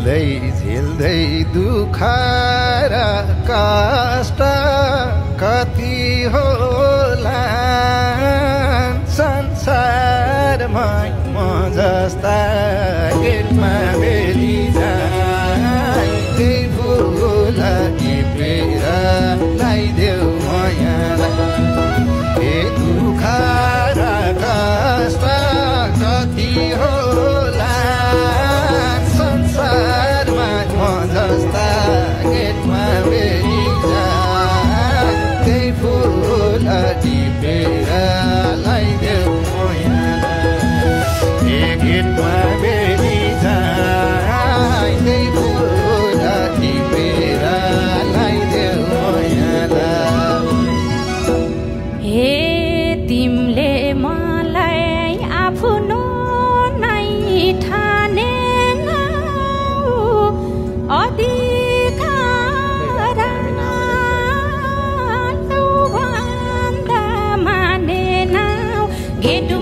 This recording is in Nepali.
झेल्दै दुःख र कष्ट कति होला संसारमा म जस्ता गेटमा बेली जाई त्यही फुल टिपेर लाइदेऊ मायालाई दुःख र कष्ट कति होला संसारमा म जस्ता गेटमा बेली जाई त्यही फुल टिपेर लाइदेऊ मायालाई गेटमा बेली जाई त्यही फुल टिपेर लाइदेऊ मायालाई हे तिमीले मलाई आफ्नो नै ठानेनौ अधिकार भन्दा मानेनौ गेटो